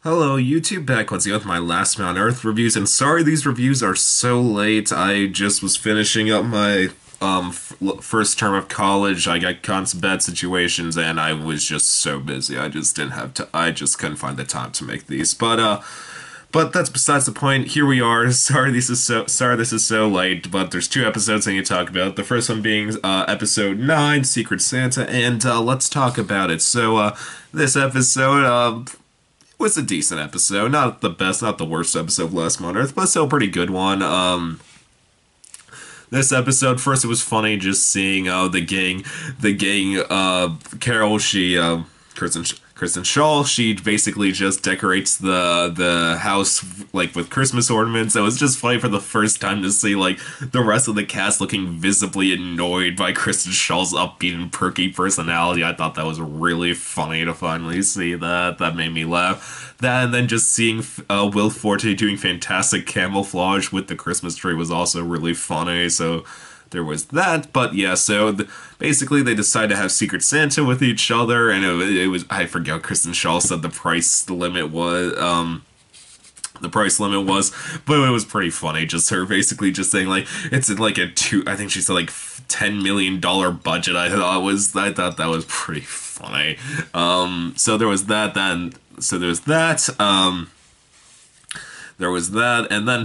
Hello, YouTube, back once again with my Last Man on Earth reviews, and sorry these reviews are so late. I just was finishing up my first term of college. I got caught in some bad situations, and I was just so busy. I just didn't have to. I just couldn't find the time to make these. But that's besides the point. Here we are. Sorry this is so late, but there's two episodes I need to talk about. The first one being episode 9, Secret Santa, and let's talk about it. This episode was a decent episode. Not the best, not the worst episode of Last Man on Earth, but still a pretty good one. This episode, first it was funny just seeing Carol, Kristen Shaw, she basically just decorates the house like with Christmas ornaments. It was just funny for the first time to see like the rest of the cast looking visibly annoyed by Kristen Shaw's upbeat and perky personality. I thought that was really funny to finally see that. That made me laugh. That and then just seeing Will Forte doing fantastic camouflage with the Christmas tree was also really funny. So there was that. But yeah, basically they decided to have Secret Santa with each other, and it was I forget what Kristen Shaw said the price limit was, but it was pretty funny. Just her basically just saying like it's in like I think she said like $10 million budget. I thought that was pretty funny. So there was that. There was that, and then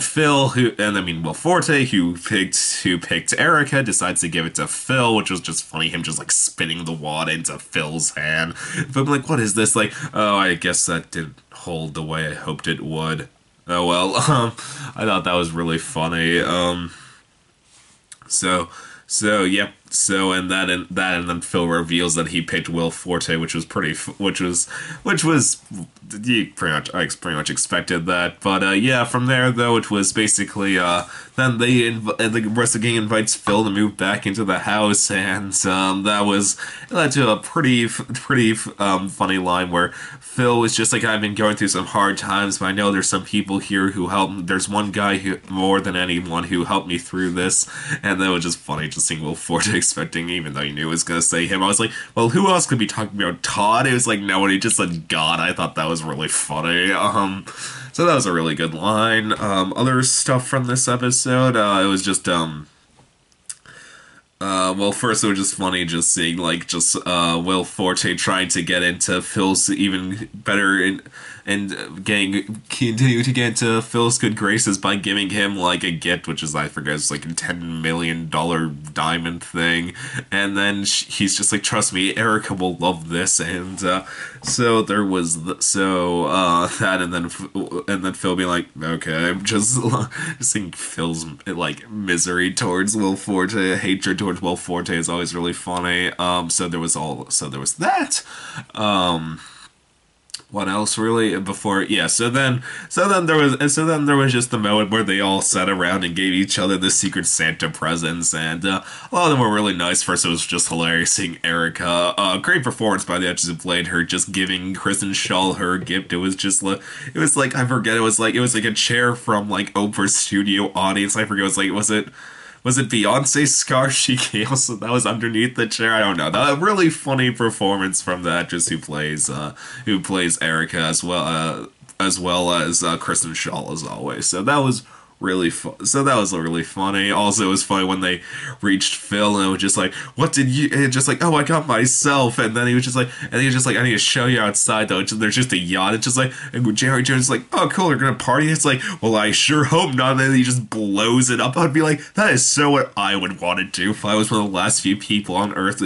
Will Forte, who picked Erica, decides to give it to Phil, which was just funny. Him just like spinning the wad into Phil's hand. But I'm like, what is this? Like, oh, I guess that didn't hold the way I hoped it would. Oh well. I thought that was really funny. So so yep. And then Phil reveals that he picked Will Forte, which was you pretty much expected that. But yeah, from there though, it was basically then the rest of the gang invites Phil to move back into the house, and it led to a pretty funny line where Phil was just like, I've been going through some hard times, but I know there's some people here who helped. There's one guy who, more than anyone, who helped me through this. And that was just funny just seeing Will Forte expecting, even though he knew it was going to say him. I was like, well, who else could be talking about Todd? It was like, no one, he just said God. I thought that was really funny. So that was a really good line. Other stuff from this episode, it was just, well, first it was just funny just seeing Will Forte trying to get into Phil's even better and continue to get into Phil's good graces by giving him like a gift, which is I forget, it's like a $10 million diamond thing, and then he's just like, trust me, Erica will love this, and so there was that, and then Phil being like, okay, I'm just seeing Phil's like misery towards Will Forte, hatred towards Will Forte is always really funny. So there was that. What else really before? Yeah, so then there was just the moment where they all sat around and gave each other the Secret Santa presents, and a lot of them were really nice. First, it was just hilarious seeing Erica. Great performance by the actress who played her, just giving Kristen Shaw her gift. It was like I forget. It was like a chair from like Oprah's studio audience. I forget. Was it Beyonce's scarf she gave? So that was underneath the chair. I don't know. That really funny performance from the actress who plays Erica, as well as Kristen Shaw, as always. So that was really fun. So that was really funny. Also, it was funny when they reached Phil and it was just like, "What did you?" And just like, "Oh, I got myself." And then he was just like, "I need to show you outside though. There's just a yacht." It's just like, and Jerry Jones is like, "Oh, cool, they're gonna party." It's like, "Well, I sure hope not." And then he just blows it up. I'd be like, that is so what I would want to do if I was one of the last few people on Earth.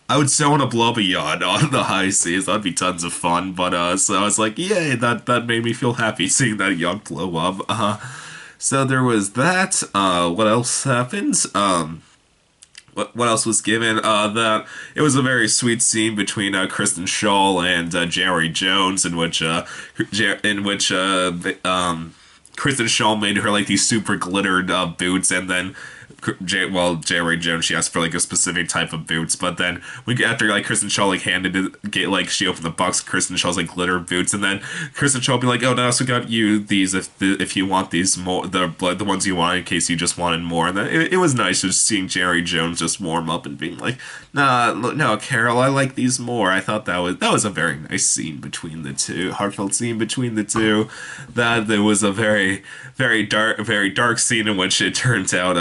I would so want to blow up a yacht on the high seas. That'd be tons of fun. But so I was like, yay, that made me feel happy seeing that yacht blow up. So there was that. What else happens? What else was given? That it was a very sweet scene between Kristen Shaw and Jerry Jones, in which Kristen Shaw made her like these super glittered boots, and then Jerry Jones, she asked for like a specific type of boots, but then after like Kristen Shaw like handed it, like she opened the box, Kristen Shaw's like glitter boots, and then Kristen Shaw will be like, "Oh, no, I also got you these if you want these more, the ones you want in case you just wanted more." And then it was nice just seeing Jerry Jones just warm up and being like, "Nah, no, Carol, I like these more." I thought that was a very nice scene between the two, heartfelt scene between the two. That there was a very dark scene in which it turns out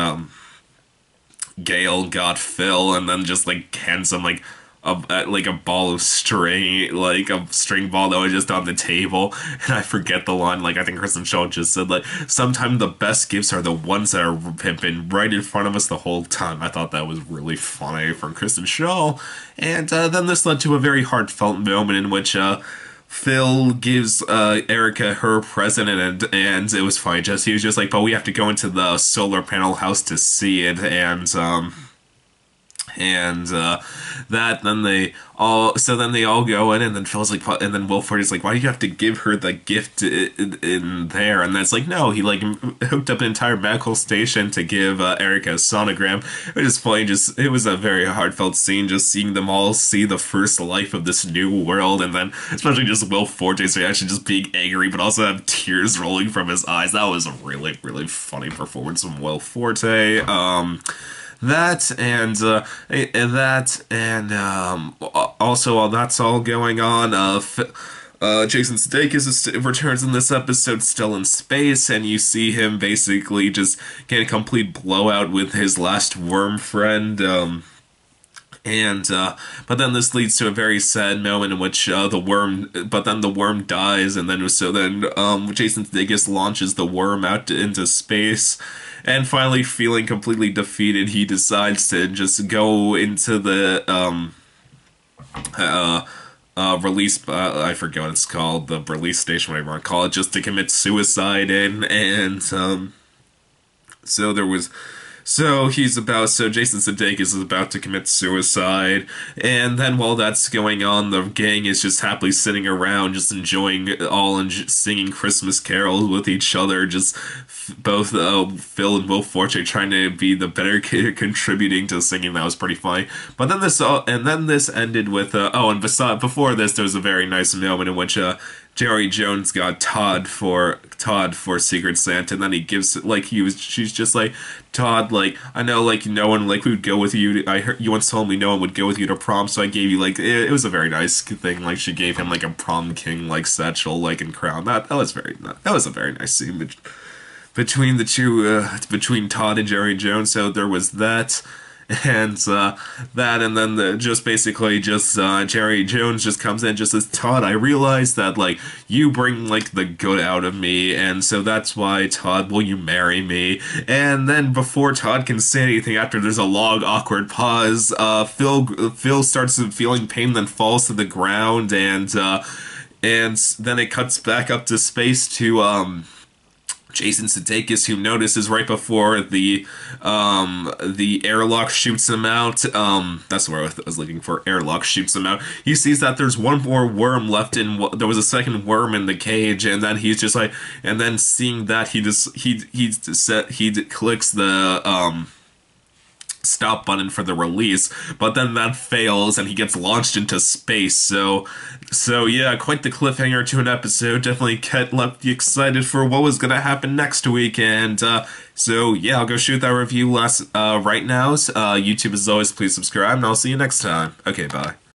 Gail got Phil and then just like hands him like a ball of string, like a string ball that was just on the table. And I forget the line, like I think Kristen Shaw just said like, sometimes the best gifts are the ones that have been right in front of us the whole time. I thought that was really funny from Kristen Shaw. And then this led to a very heartfelt moment in which Phil gives Erica her present, and it was funny. He was just like, "But we have to go into the solar panel house to see it," and that then they all go in, and then Phil's like, and then Wilford is like, "Why do you have to give her the gift in there?" And that's like, no, he like hooked up an entire medical station to give Erica a sonogram. It was funny. It was a very heartfelt scene, just seeing them all see the first life of this new world, and then especially just Will Forte's reaction, just being angry but also have tears rolling from his eyes. That was a really funny performance from Will Forte. Also while that's all going on, Jason Sudeikis returns in this episode still in space, and you see him basically just get a complete blowout with his last worm friend. But then this leads to a very sad moment in which the worm dies, and then Jason Sudeikis launches the worm out into space, and finally feeling completely defeated, he decides to just go into the release, I forget what it's called, the release station, whatever you want to call it, just to commit suicide So Jason Sudeikis is about to commit suicide, and then while that's going on, the gang is just happily sitting around, just enjoying and singing Christmas carols with each other, just both Phil and Will Forte trying to be the better kid, contributing to singing. That was pretty funny. But then this ended with before this, there was a very nice moment in which Jerry Jones got Todd for Secret Santa, and then he gives she's just like, "Todd, like, I know like no one like would go with you. I heard you once told me no one would go with you to prom, so I gave you like it was a very nice thing. Like she gave him like a prom king like satchel like and crown. That was a very nice scene between the two between Todd and Jerry Jones. So there was that. And then Jerry Jones just comes in and just says, "Todd, I realize that like you bring like the good out of me, and so that's why, Todd, will you marry me?" And then before Todd can say anything, after there's a long awkward pause, Phil starts feeling pain, then falls to the ground, and then it cuts back up to space to Jason Sudeikis, who notices right before the airlock shoots him out. That's where I was looking for. Airlock shoots him out. He sees that there's one more worm left there was a second worm in the cage, and then he's just like, and then seeing that he clicks the stop button for the release, but then that fails and he gets launched into space. So yeah, quite the cliffhanger to an episode. Definitely left you excited for what was gonna happen next week. And so yeah, I'll go shoot that review right now. YouTube, as always, please subscribe, and I'll see you next time. Okay, bye.